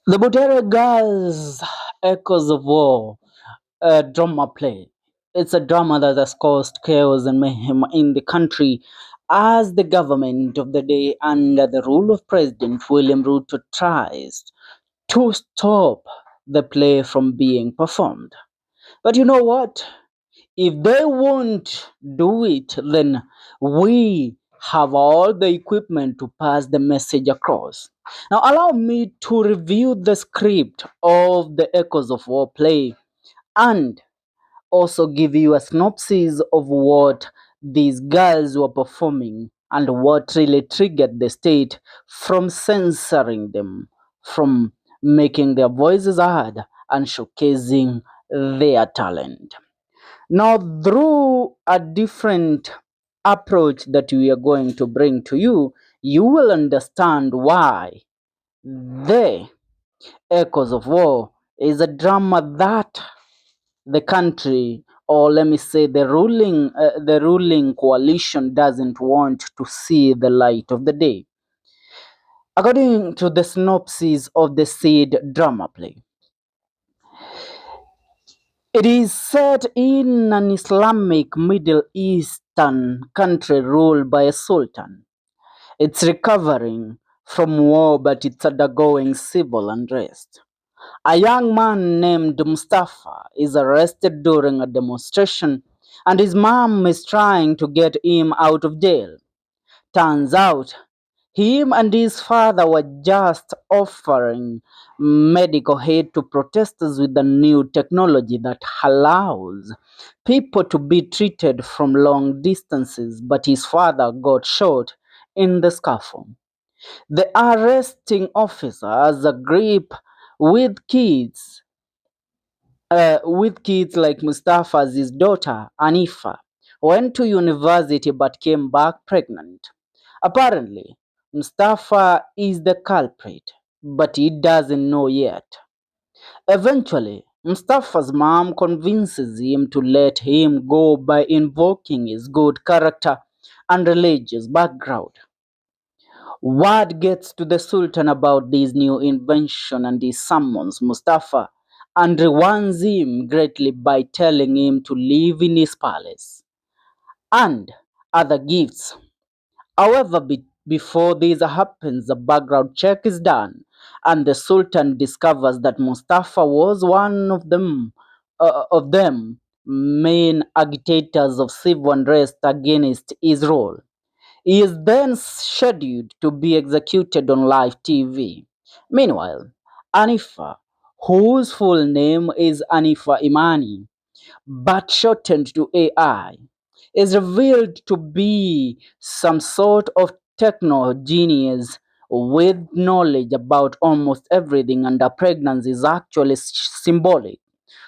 The Butere Girls Echoes of War, a drama play. It's a drama that has caused chaos and mayhem in the country as the government of the day under the rule of President William Ruto tries to stop the play from being performed. But you know what? If they won't do it, then we have all the equipment to pass the message across. Now, allow me to review the script of the Echoes of War play and also give you a synopsis of what these girls were performing and what really triggered the state from censoring them, from making their voices heard and showcasing their talent. Now, through a different approach that we are going to bring to you, you will understand why the Echoes of War is a drama that the country, or let me say the ruling coalition, doesn't want to see the light of the day. According to the synopsis of the said drama play, it is set in an Islamic Middle Eastern country ruled by a sultan. It's recovering from war, but it's undergoing civil unrest. A young man named Mustafa is arrested during a demonstration, and his mom is trying to get him out of jail. Turns out, him and his father were just offering medical aid to protesters with the new technology that allows people to be treated from long distances, but his father got shot in the scuffle. The arresting officer has a grip with kids, like Mustafa's his daughter, Anifa, went to university but came back pregnant. Apparently, Mustafa is the culprit, but he doesn't know yet. Eventually, Mustafa's mom convinces him to let him go by invoking his good character and religious background. Word gets to the Sultan about this new invention and he summons Mustafa and rewards him greatly by telling him to live in his palace and other gifts. However, before this happens, a background check is done and the Sultan discovers that Mustafa was one of them main agitators of civil unrest against Israel. He is then scheduled to be executed on live TV. Meanwhile, Anifa, whose full name is Anifa Imani, but shortened to AI, is revealed to be some sort of techno genius with knowledge about almost everything, and her pregnancy is actually symbolic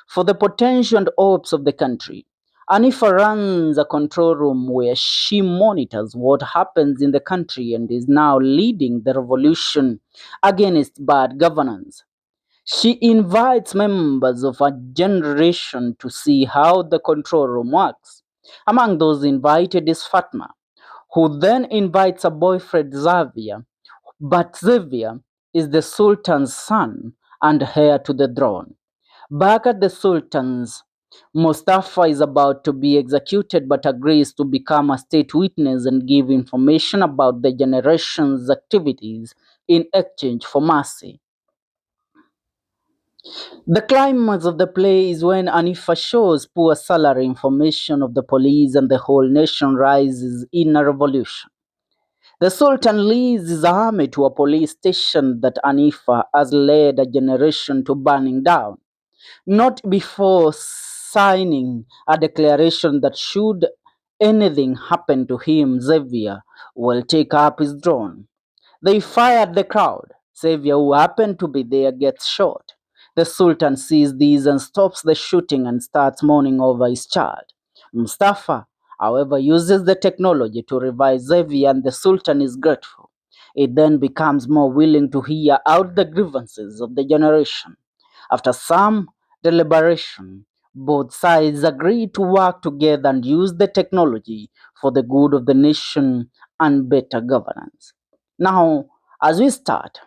for the potential and hopes of the country. Anifa runs a control room where she monitors what happens in the country and is now leading the revolution against bad governance. She invites members of her generation to see how the control room works. Among those invited is Fatma, who then invites her boyfriend Xavier, but Xavier is the Sultan's son and heir to the throne. Back at the Sultan's, Mustafa is about to be executed but agrees to become a state witness and give information about the generation's activities in exchange for mercy. The climax of the play is when Anifa shows poor salary information of the police and the whole nation rises in a revolution. The Sultan leads his army to a police station that Anifa has led a generation to burning down, not before signing a declaration that should anything happen to him, Xavier will take up his throne. They fired the crowd. Xavier, who happened to be there, gets shot. The Sultan sees these and stops the shooting and starts mourning over his child. Mustafa, however, uses the technology to revive Xavier, and the Sultan is grateful. It then becomes more willing to hear out the grievances of the generation. After some deliberation, both sides agree to work together and use the technology for the good of the nation and better governance. Now, as we start,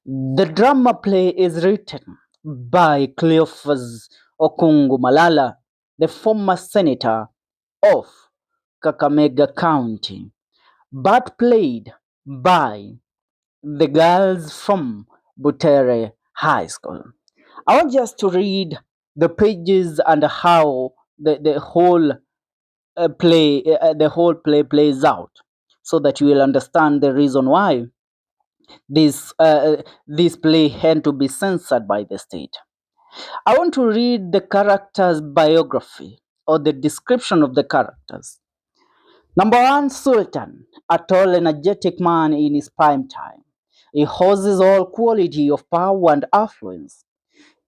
The drama play is written by Cleophas Okungu Malala, the former senator of Kakamega County, but played by the girls from Butere High School. I want just to read the pages and how the whole play plays out, so that you will understand the reason why this play had to be censored by the state. I want to read the character's biography or the description of the characters. Number one, Sultan, a tall, energetic man in his prime time. He possesses all quality of power and affluence.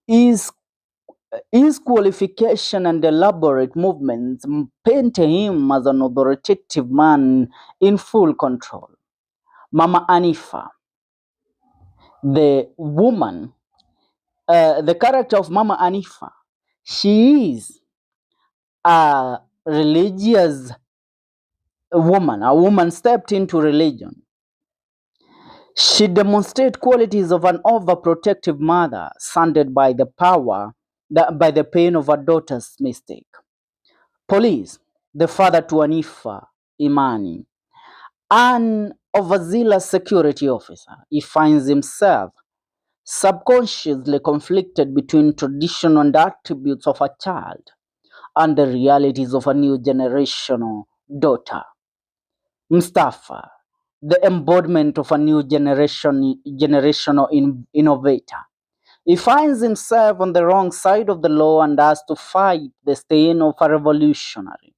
His, his qualification and elaborate movements paint him as an authoritative man in full control. Mama Anifa, the woman, the character of Mama Anifa, she is a religious woman, a woman stepped into religion. She demonstrates qualities of an overprotective mother, sundered by by the pain of her daughter's mistake. Police, the father to Anifa Imani, an overzealous security officer, he finds himself subconsciously conflicted between tradition and attributes of a child and the realities of a new generational daughter. Mustafa, the embodiment of a new generational innovator. He finds himself on the wrong side of the law and has to fight the stain of a revolutionary.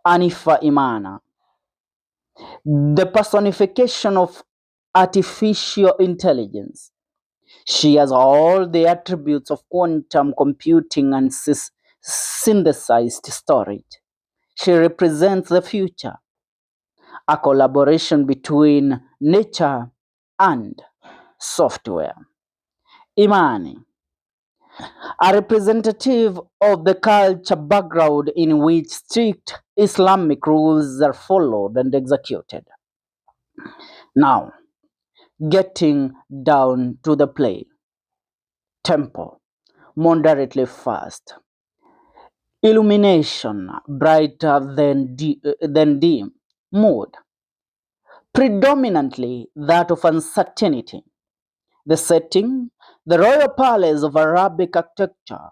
Anifa Imana, the personification of artificial intelligence. She has all the attributes of quantum computing and synthesized storage. She represents the future, a collaboration between nature and software. Imani, a representative of the culture background in which strict Islamic rules are followed and executed. Now, getting down to the play. Tempo, moderately fast. Illumination, brighter than dim. Mood, predominantly that of uncertainty. The setting, the royal palace of Arabic architecture,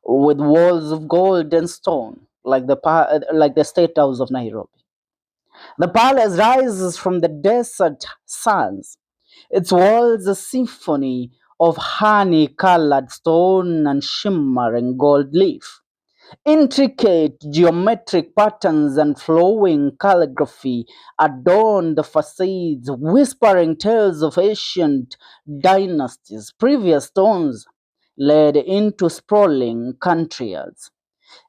with walls of gold and stone, like the State House of Nairobi. The palace rises from the desert sands, its walls a symphony of honey-colored stone and shimmering gold leaf. Intricate geometric patterns and flowing calligraphy adorn the facades, whispering tales of ancient dynasties. Previous stones led into sprawling courtyards.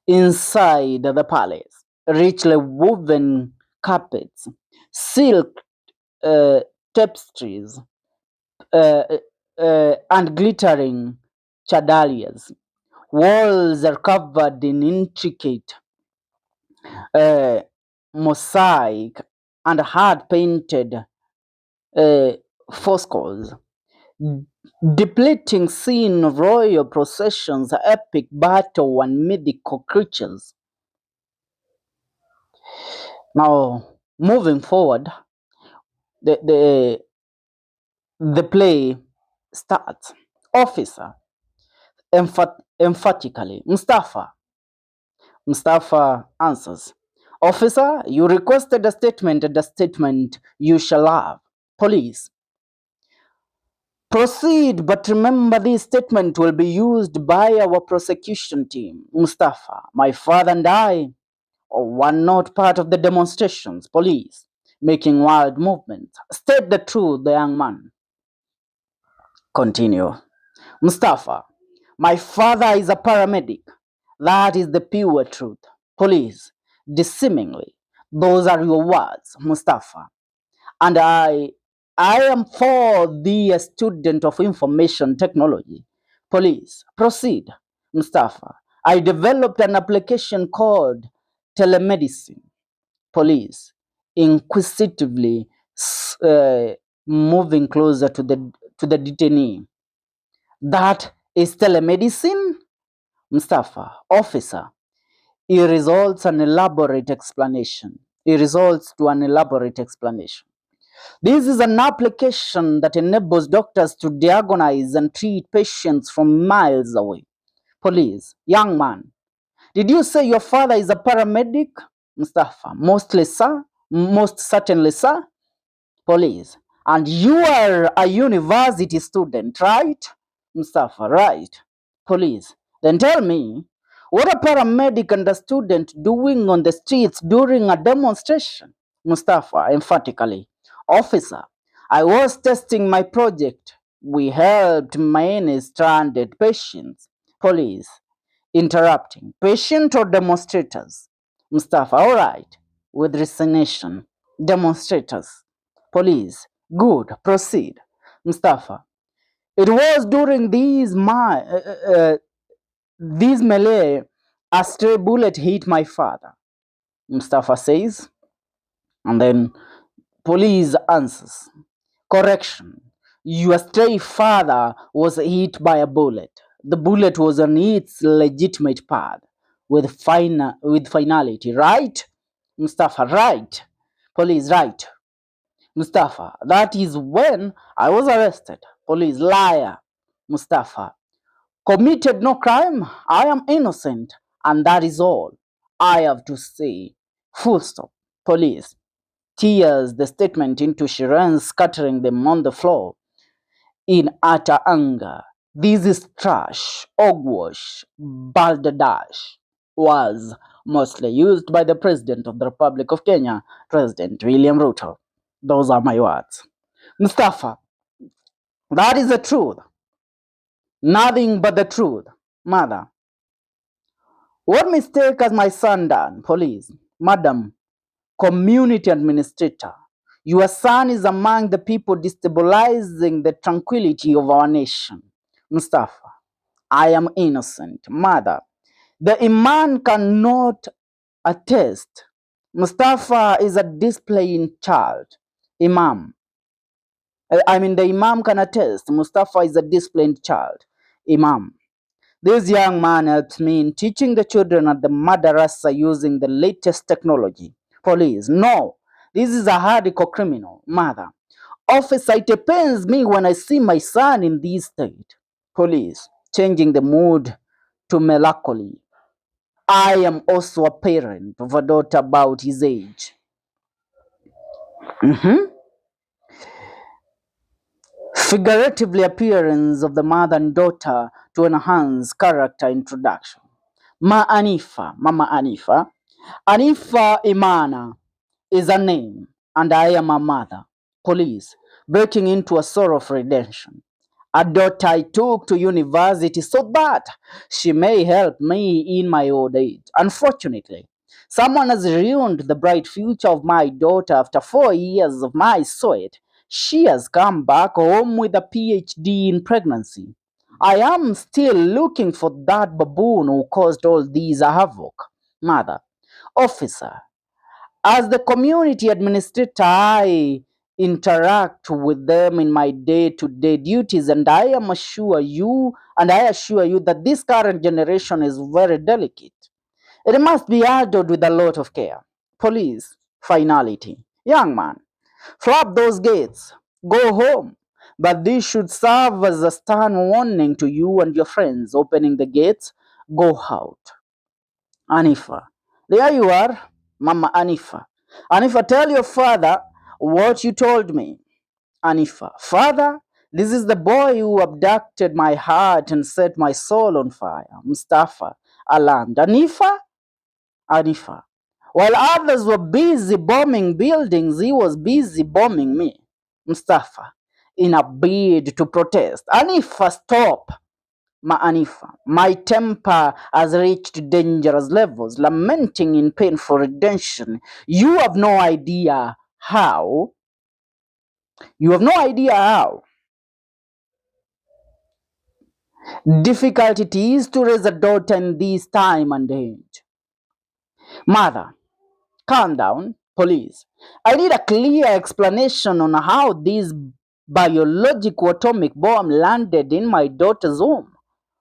Inside the palace, richly woven carpets, silk uh, tapestries, uh, and glittering chandeliers. Walls are covered in intricate uh, mosaic and hard painted uh, frescoes, depicting scene of royal processions, epic battle, and mythical creatures. Now, moving forward, the, the, the play starts. Officer, emphatically, Mustafa. Mustafa answers, Officer, you requested a statement and a statement you shall have. Police, proceed, but remember this statement will be used by our prosecution team. Mustafa, my father and I were not part of the demonstrations. Police, making wild movements. State the truth, the young man. Continue. Mustafa, my father is a paramedic. That is the pure truth. Police, disseemingly. Those are your words, Mustafa. And I am for the student of information technology. Police, proceed. Mustafa, I developed an application called telemedicine. Police, inquisitively uh, moving closer to to the detainee. That is telemedicine? Mustafa, officer, it results an elaborate explanation. It results to an elaborate explanation. This is an application that enables doctors to diagnose and treat patients from miles away. Police, young man, did you say your father is a paramedic? Mustafa, mostly, sir. Most certainly, sir. Police, and you are a university student, right? Mustafa, right. Police, then tell me, what a paramedic and a student doing on the streets during a demonstration? Mustafa, emphatically, officer, I was testing my project. We helped many stranded patients. Police, interrupting, patient or demonstrators? Mustafa, all right, with resignation, demonstrators. Police, good, proceed. Mustafa, it was during these melee a stray bullet hit my father. Mustafa says, and then police answers, correction. Your stray father was hit by a bullet. The bullet was on its legitimate path with finality, right? Mustafa, right. Police, right. Mustafa, that is when I was arrested. Police, liar. Mustafa, committed no crime. I am innocent. And that is all I have to say. Full stop. Police, tears the statement into Shiran, scattering them on the floor in utter anger. This is trash, hogwash, balderdash, was mostly used by the President of the Republic of Kenya, President William Ruto. Those are my words. Mustafa, that is the truth. Nothing but the truth. Mother, what mistake has my son done? Police, Madam, community administrator. Your son is among the people destabilizing the tranquility of our nation. Mustafa, I am innocent. Mother, the Imam cannot attest. Mustafa is a disciplined child. Imam, the Imam can attest. Mustafa is a disciplined child. Imam, this young man helps me in teaching the children at the madrasa using the latest technology. Police, no, this is a hardcore criminal. Mother, officer, it pains me when I see my son in this state. Police, changing the mood to melancholy. I am also a parent of a daughter about his age. Mhm. Figuratively appearance of the mother and daughter to enhance character introduction. Mama Anifa. Anifa Imana is a name, and I am a mother. Police, breaking into a sorrow of redemption. A daughter I took to university so that she may help me in my old age. Unfortunately, someone has ruined the bright future of my daughter after 4 years of my sweat. She has come back home with a PhD in pregnancy. I am still looking for that baboon who caused all these havoc. Mother, officer, as the community administrator, I interact with them in my day-to-day duties, and I assure you that this current generation is very delicate. It must be handled with a lot of care. Police, finality. Young man, flap those gates. Go home. But this should serve as a stern warning to you and your friends opening the gates. Go out. Anifa. There you are, Mama Anifa. Anifa, tell your father what you told me. Anifa. Father, this is the boy who abducted my heart and set my soul on fire. Mustafa. Alarmed. Anifa? Anifa. While others were busy bombing buildings, he was busy bombing me. Mustafa. In a bid to protest. Anifa, stop. Anifa, my temper has reached dangerous levels, lamenting in pain for redemption. You have no idea how. You have no idea how difficult it is to raise a daughter in this time and age. Mother, calm down, please. I need a clear explanation on how this biological atomic bomb landed in my daughter's home.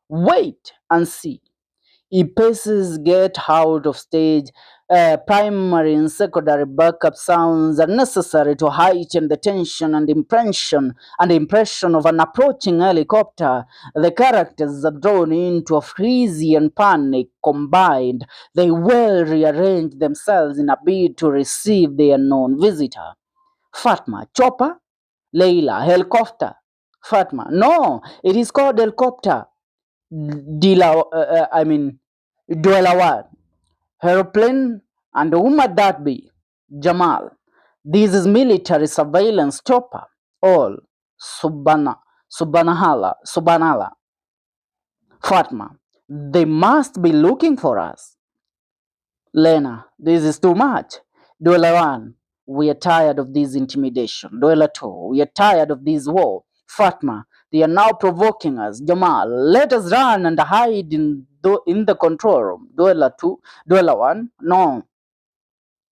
Wait and see. EPaces get out of stage. Primary and secondary backup sounds are necessary to heighten the tension and impression of an approaching helicopter. The characters are drawn into a Frisian panic combined. They well rearrange themselves in a bid to receive the unknown visitor. Fatma, chopper? Leila, helicopter? Fatma, no, it is called helicopter. I mean, Dwelawad, aeroplane, and who might that be? Jamal. This is military surveillance chopper. All Subhanallah. Fatma, they must be looking for us. Lena, this is too much. Dwella 1, we are tired of this intimidation. Dwella 2, we are tired of this war. Fatma, they are now provoking us. Jamal, let us run and hide in the control room. Dwella 2, Dwella 1,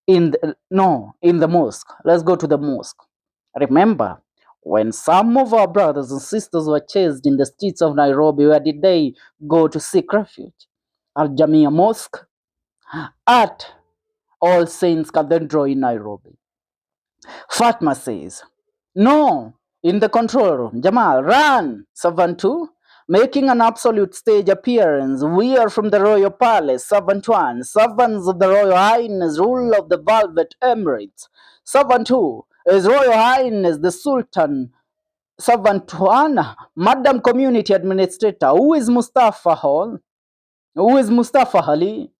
in the mosque. Let's go to the mosque. Remember, when some of our brothers and sisters were chased in the streets of Nairobi, where did they go to seek refuge? Al Jamia Mosque at All Saints Cathedral in Nairobi. Fatma says, no, in the control room. Jamal, run! Servant 2, making an absolute stage appearance. We are from the royal palace. Servant 1, servants of the Royal Highness, ruler of the Velvet Emirates. Servant 2, His Royal Highness the Sultan. Servant 1, Madam Community Administrator. Who is Mustafa Hall? Who is Mustafa Ali?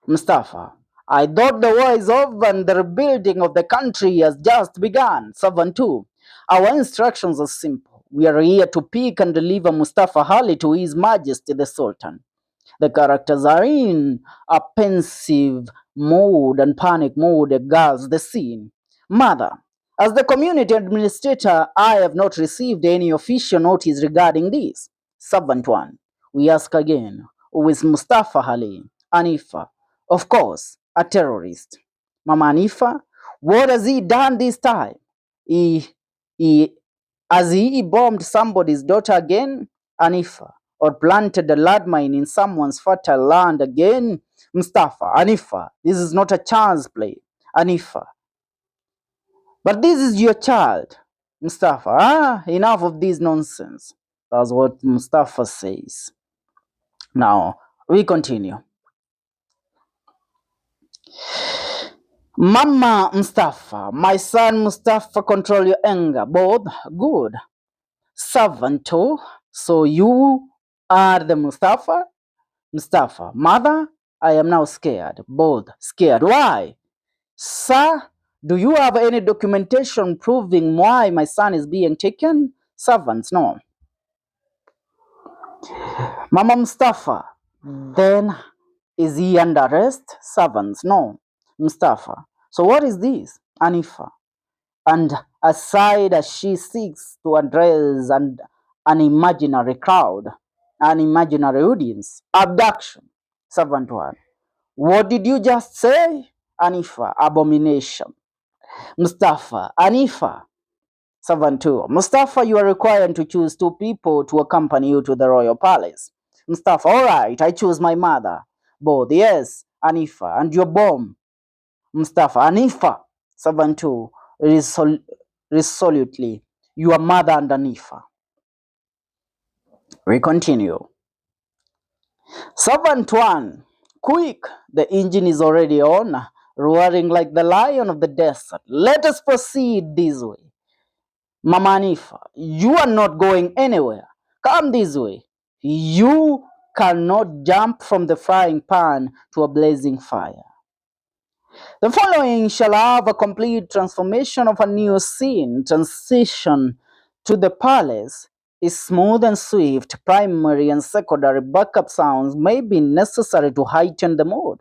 Mustafa, I thought the war is over and the rebuilding of the country has just begun. Servant 2, our instructions are simple. We are here to pick and deliver Mustafa Ali to His Majesty the Sultan. The characters are in a pensive mood and panic mode regards the scene. Mother, as the community administrator, I have not received any official notice regarding this. Servant 1, we ask again, who is Mustafa Ali? Anifa, of course, a terrorist. Mama Anifa, what has he done this time? He, he, has he bombed somebody's daughter again? Anifa, or planted a landmine in someone's fertile land again? Mustafa, Anifa, this is not a child's play. Anifa, but this is your child. Mustafa, enough of this nonsense. That's what Mustafa says. Now, we continue. Mama Mustafa, my son Mustafa, control your anger. Both good. Servant 2, so you are the Mustafa? Mustafa, mother, I am now scared. Both scared. Why? Sir, do you have any documentation proving why my son is being taken? Servants, no. Mama Mustafa, then is he under arrest? Servants, no. Mustafa, so what is this? Anifa, and aside as she seeks to address an imaginary crowd, an imaginary audience. Abduction. Servant 1, what did you just say? Anifa, abomination. Mustafa, Anifa. Servant 2, Mustafa, you are required to choose 2 people to accompany you to the royal palace. Mustafa, all right, I choose my mother. Both, yes. Anifa, and your bomb. Mustafa, Anifa. Servant 2, resolutely, your mother and Anifa. We continue. Servant 1, quick, the engine is already on, roaring like the lion of the desert. Let us proceed this way. Mama Anifa, you are not going anywhere. Come this way. You cannot jump from the frying pan to a blazing fire. The following shall have a complete transformation of a new scene. Transition to the palace is smooth and swift. Primary and secondary backup sounds may be necessary to heighten the mood.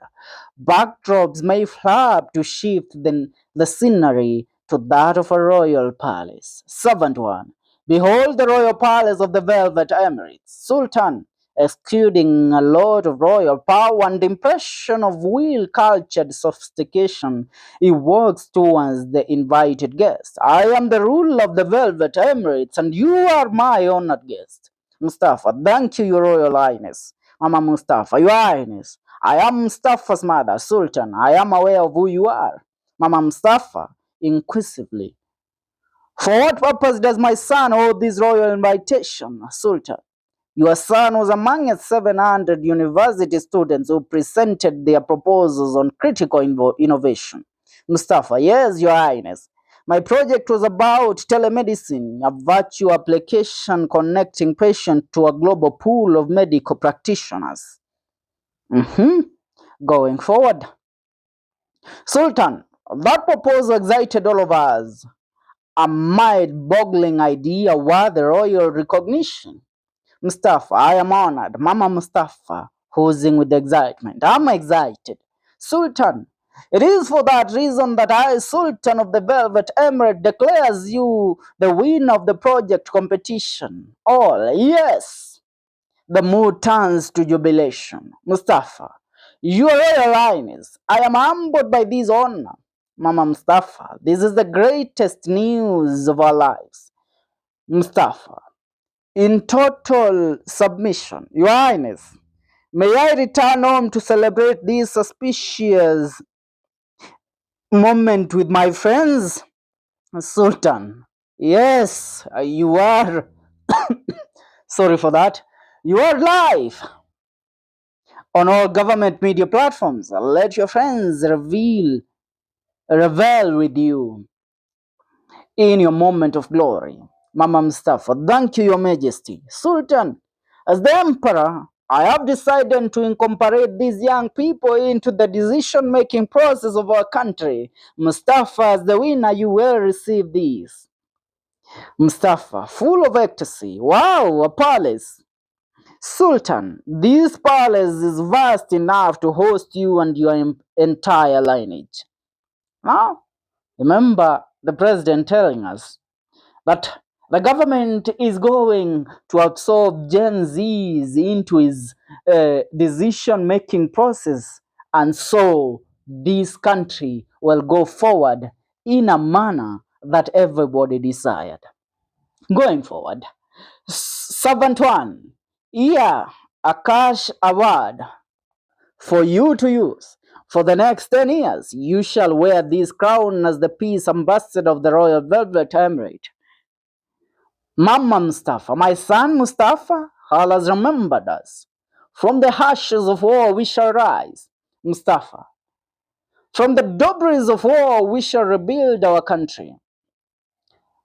Backdrops may flap to shift the scenery to that of a royal palace. Servant 1, behold the royal palace of the Velvet Emirates. Sultan, exuding a lot of royal power and impression of well-cultured sophistication, he walks towards the invited guest. I am the ruler of the Velvet Emirates, and you are my honored guest. Mustafa, thank you, Your Royal Highness. Mama Mustafa, Your Highness, I am Mustafa's mother, Sultan. I am aware of who you are. Mama Mustafa, inquisitively. For what purpose does my son hold this royal invitation, Sultan? Your son was among 700 university students who presented their proposals on critical innovation. Mustafa, yes, Your Highness. My project was about telemedicine, a virtual application connecting patients to a global pool of medical practitioners. Going forward, Sultan, that proposal excited all of us. A mind-boggling idea worth the royal recognition. Mustafa, I am honored. Mama Mustafa, oozing with excitement. I'm excited. Sultan, it is for that reason that I, Sultan of the Velvet Emirate, declares you the winner of the project competition. All, yes. The mood turns to jubilation. Mustafa, Your Royal Highness, I am humbled by this honor. Mama Mustafa, this is the greatest news of our lives. Mustafa, in total submission, Your Highness, may I return home to celebrate this auspicious moment with my friends? Sultan, yes, you are. Sorry for that. You are live on all government media platforms. Let your friends revel with you in your moment of glory. Mama Mustafa, thank you, Your Majesty. Sultan, as the Emperor, I have decided to incorporate these young people into the decision-making process of our country. Mustafa, as the winner, you will receive these. Mustafa, full of ecstasy. Wow, a palace. Sultan, this palace is vast enough to host you and your entire lineage. Now, remember the president telling us that the government is going to absorb Gen Zs into his decision-making process, and so this country will go forward in a manner that everybody desired. Going forward, Servant 1, here a cash award for you to use. For the next 10 years, you shall wear this crown as the peace ambassador of the Royal Velvet Emirate. Mama Mustafa, my son Mustafa, Allah has remembered us. From the ashes of war we shall rise, Mustafa. From the debris of war we shall rebuild our country,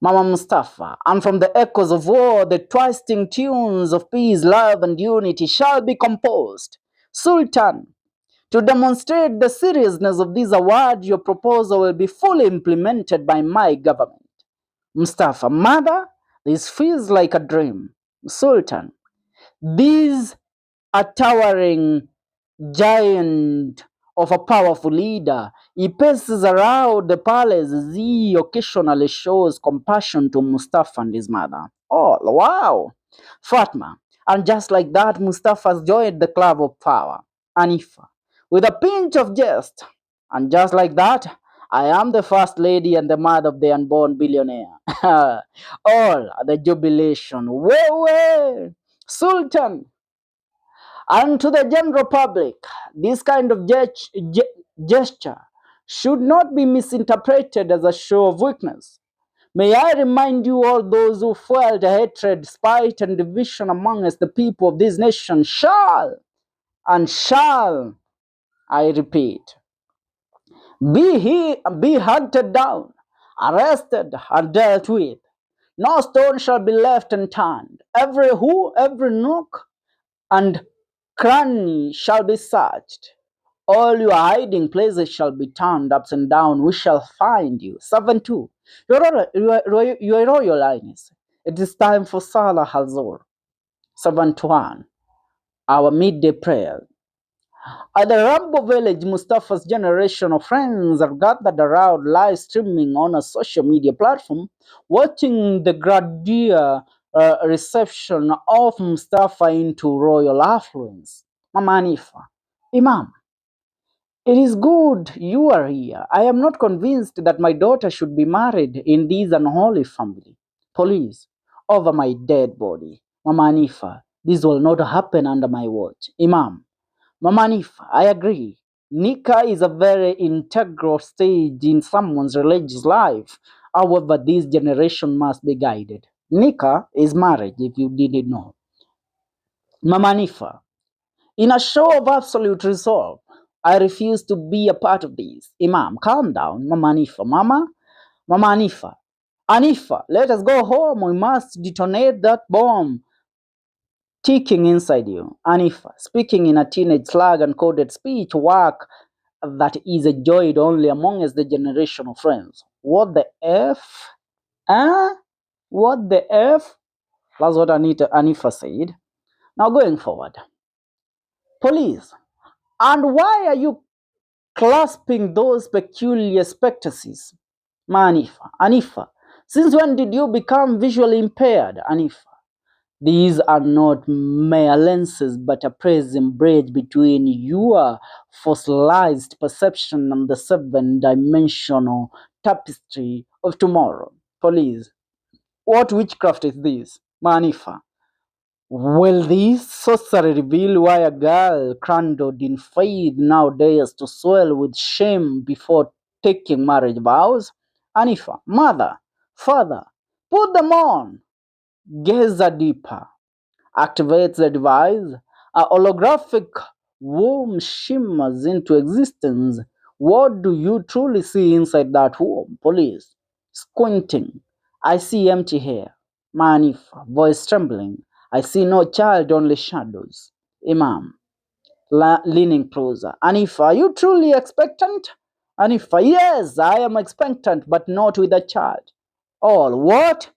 Mama Mustafa. And from the echoes of war the twisting tunes of peace, love and unity shall be composed. Sultan, to demonstrate the seriousness of this award, your proposal will be fully implemented by my government. Mustafa, mother, this feels like a dream. Sultan, this a towering giant of a powerful leader. He paces around the palace as he occasionally shows compassion to Mustafa and his mother. Oh, wow! Fatma. And just like that, Mustafa's joined the club of power. Anifa. With a pinch of jest. And just like that, I am the first lady and the mother of the unborn billionaire. All the jubilation. Whoa, Sultan, and to the general public, this kind of gesture should not be misinterpreted as a show of weakness. May I remind you, all those who felt hatred, spite, and division amongst the people of this nation shall, and shall, I repeat, be hunted down, arrested, and dealt with. No stone shall be left unturned. Every nook and cranny shall be searched. All your hiding places shall be turned upside down. We shall find you. 7-2. Your Royal Highness, it is time for Salah Hazor. 7-1. Our midday prayer. At the Rambo village, Mustafa's generation of friends are gathered around live streaming on a social media platform, watching the grandeur reception of Mustafa into royal affluence. Mama Hanifa, Imam, it is good you are here. I am not convinced that my daughter should be married in this unholy family. Police, over my dead body. Mama Hanifa, this will not happen under my watch. Imam, Mama Hanifa, I agree. Nikah is a very integral stage in someone's religious life. However, this generation must be guided. Nikah is marriage, if you didn't know. Mama Hanifa, in a show of absolute resolve, I refuse to be a part of this. Imam, calm down. Mama Hanifa, Mama Hanifa. Hanifa, let us go home. We must detonate that bomb ticking inside you. Hanifa, speaking in a teenage slang and coded speech, work that is enjoyed only amongst the generation of friends. What the F? Huh? What the F? That's what Hanifa said. Now going forward. Police. And why are you clasping those peculiar spectacles? Hanifa, since when did you become visually impaired? Hanifa, these are not mere lenses but a prism bridge between your fossilized perception and the seven-dimensional tapestry of tomorrow. Police, what witchcraft is this? Hanifa, will this sorcery reveal why a girl cradled in faith now dares to swell with shame before taking marriage vows? Hanifa, mother, father, put them on. Gaze deeper. Activates the device. A holographic womb shimmers into existence. What do you truly see inside that womb? Police. Squinting. I see empty hair. Manif. Voice trembling. I see no child, only shadows. Imam. Leaning closer. Anifa, are you truly expectant? Anifa, yes, I am expectant, but not with a child. All what?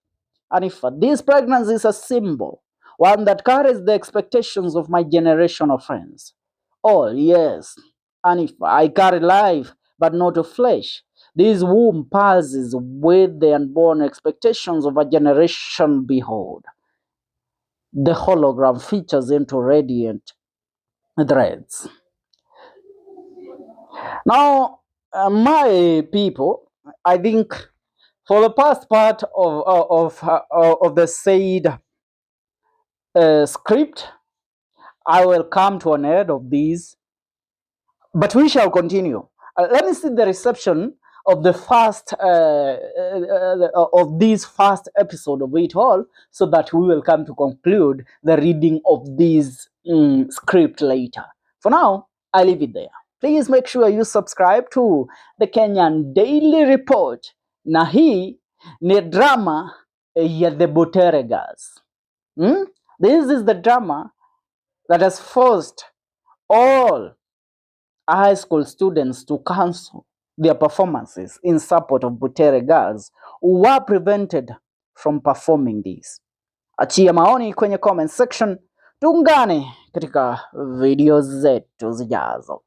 Anifa, this pregnancy is a symbol, one that carries the expectations of my generation of friends. Oh, yes. Anifa, I carry life, but not of flesh. This womb pulses with the unborn expectations of a generation. Behold, the hologram features into radiant threads. Now, my people, I think for the past part of the said script, I will come to an end of these, but we shall continue. Let me see the reception of the first of this first episode of it all, so that we will come to conclude the reading of this script later. For now, I leave it there. Please make sure you subscribe to the Kenyan Daily Report. Na hii ni drama ya the Butere girls. This is the drama that has forced all high school students to cancel their performances in support of Butere girls who were prevented from performing this. Achia maoni kwenye comment section, tuungane katika video zetu zijazo.